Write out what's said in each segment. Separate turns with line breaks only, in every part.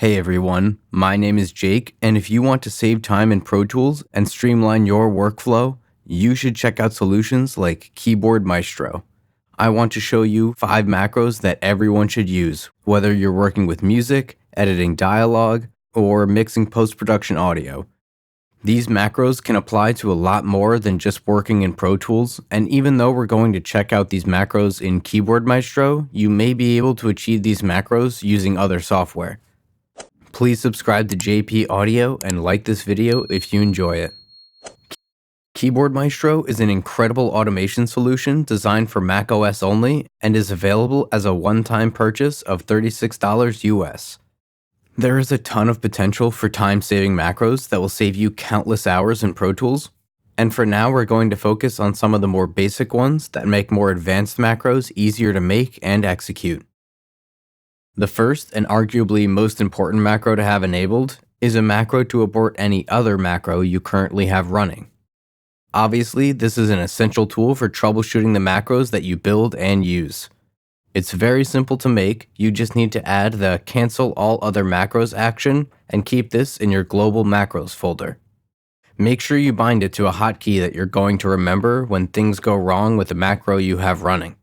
Hey everyone, my name is Jake, and if you want to save time in Pro Tools and streamline your workflow, you should check out solutions like Keyboard Maestro. I want to show you 5 macros that everyone should use, whether you're working with music, editing dialogue, or mixing post-production audio. These macros can apply to a lot more than just working in Pro Tools, and even though we're going to check out these macros in Keyboard Maestro, you may be able to achieve these macros using other software. Please subscribe to JP Audio and like this video if you enjoy it. Keyboard Maestro is an incredible automation solution designed for macOS only and is available as a one-time purchase of $36 US. There is a ton of potential for time-saving macros that will save you countless hours in Pro Tools, and for now we're going to focus on some of the more basic ones that make more advanced macros easier to make and execute. The first and arguably most important macro to have enabled is a macro to abort any other macro you currently have running. Obviously, this is an essential tool for troubleshooting the macros that you build and use. It's very simple to make, you just need to add the cancel all other macros action and keep this in your global macros folder. Make sure you bind it to a hotkey that you're going to remember when things go wrong with the macro you have running.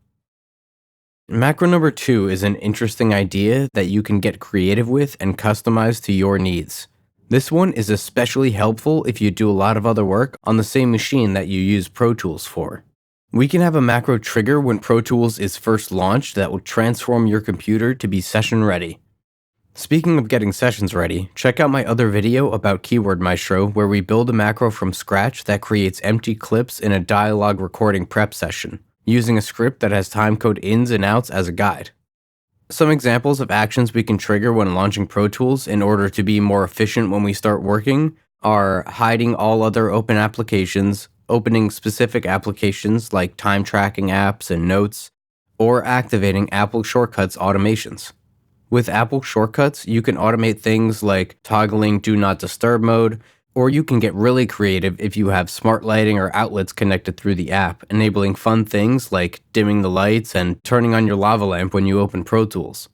Macro number 2 is an interesting idea that you can get creative with and customize to your needs. This one is especially helpful if you do a lot of other work on the same machine that you use Pro Tools for. We can have a macro trigger when Pro Tools is first launched that will transform your computer to be session ready. Speaking of getting sessions ready, check out my other video about Keyboard Maestro where we build a macro from scratch that creates empty clips in a dialogue recording prep session, using a script that has timecode ins and outs as a guide. Some examples of actions we can trigger when launching Pro Tools in order to be more efficient when we start working are hiding all other open applications, opening specific applications like time tracking apps and notes, or activating Apple Shortcuts automations. With Apple Shortcuts, you can automate things like toggling Do Not Disturb mode, or you can get really creative if you have smart lighting or outlets connected through the app, enabling fun things like dimming the lights and turning on your lava lamp when you open Pro Tools.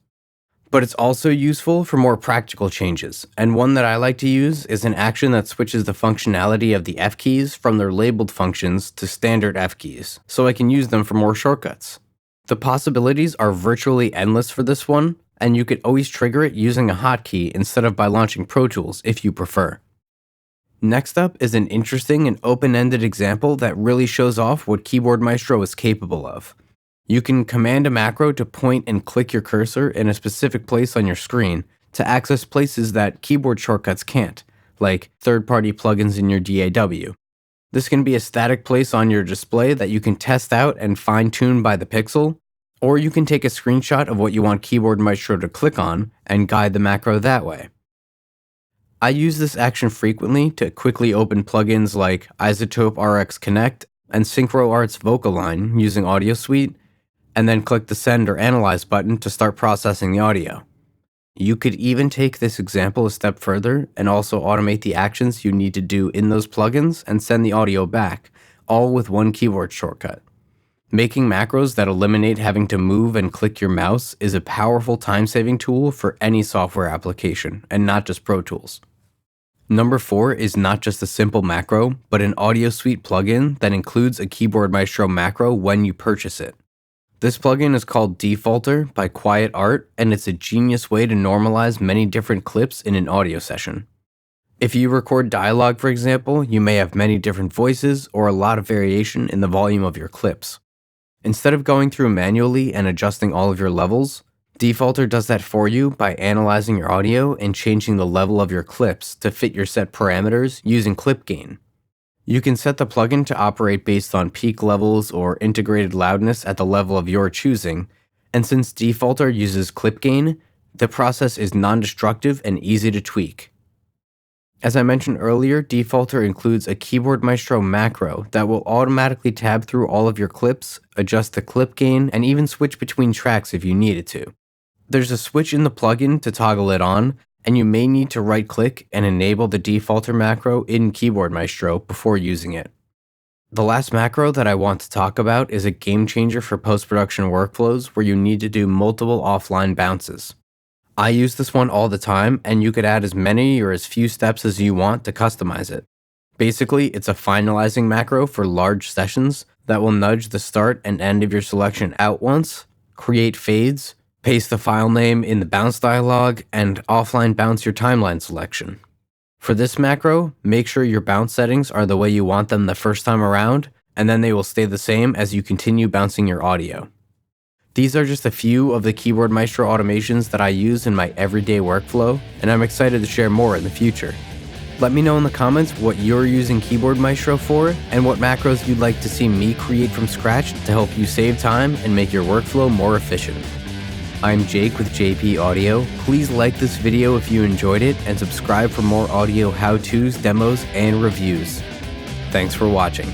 But it's also useful for more practical changes, and one that I like to use is an action that switches the functionality of the F keys from their labeled functions to standard F keys, so I can use them for more shortcuts. The possibilities are virtually endless for this one, and you could always trigger it using a hotkey instead of by launching Pro Tools if you prefer. Next up is an interesting and open-ended example that really shows off what Keyboard Maestro is capable of. You can command a macro to point and click your cursor in a specific place on your screen to access places that keyboard shortcuts can't, like third-party plugins in your DAW. This can be a static place on your display that you can test out and fine-tune by the pixel, or you can take a screenshot of what you want Keyboard Maestro to click on and guide the macro that way. I use this action frequently to quickly open plugins like Isotope RX Connect and Synchro Arts Vocal Line using Audio Suite, and then click the Send or Analyze button to start processing the audio. You could even take this example a step further and also automate the actions you need to do in those plugins and send the audio back, all with one keyboard shortcut. Making macros that eliminate having to move and click your mouse is a powerful time-saving tool for any software application, and not just Pro Tools. Number 4 is not just a simple macro, but an Audio Suite plugin that includes a Keyboard Maestro macro when you purchase it. This plugin is called Defaulter by Quiet Art, and it's a genius way to normalize many different clips in an audio session. If you record dialogue, for example, you may have many different voices or a lot of variation in the volume of your clips. Instead of going through manually and adjusting all of your levels, Defaulter does that for you by analyzing your audio and changing the level of your clips to fit your set parameters using clip gain. You can set the plugin to operate based on peak levels or integrated loudness at the level of your choosing, and since Defaulter uses clip gain, the process is non-destructive and easy to tweak. As I mentioned earlier, Defaulter includes a Keyboard Maestro macro that will automatically tab through all of your clips, adjust the clip gain, and even switch between tracks if you needed to. There's a switch in the plugin to toggle it on, and you may need to right-click and enable the Defaulter macro in Keyboard Maestro before using it. The last macro that I want to talk about is a game changer for post-production workflows where you need to do multiple offline bounces. I use this one all the time, and you could add as many or as few steps as you want to customize it. Basically, it's a finalizing macro for large sessions that will nudge the start and end of your selection out once, create fades, paste the file name in the bounce dialog, and offline bounce your timeline selection. For this macro, make sure your bounce settings are the way you want them the first time around, and then they will stay the same as you continue bouncing your audio. These are just a few of the Keyboard Maestro automations that I use in my everyday workflow, and I'm excited to share more in the future. Let me know in the comments what you're using Keyboard Maestro for, and what macros you'd like to see me create from scratch to help you save time and make your workflow more efficient. I'm Jake with JP Audio. Please like this video if you enjoyed it, and subscribe for more audio how-tos, demos, and reviews. Thanks for watching.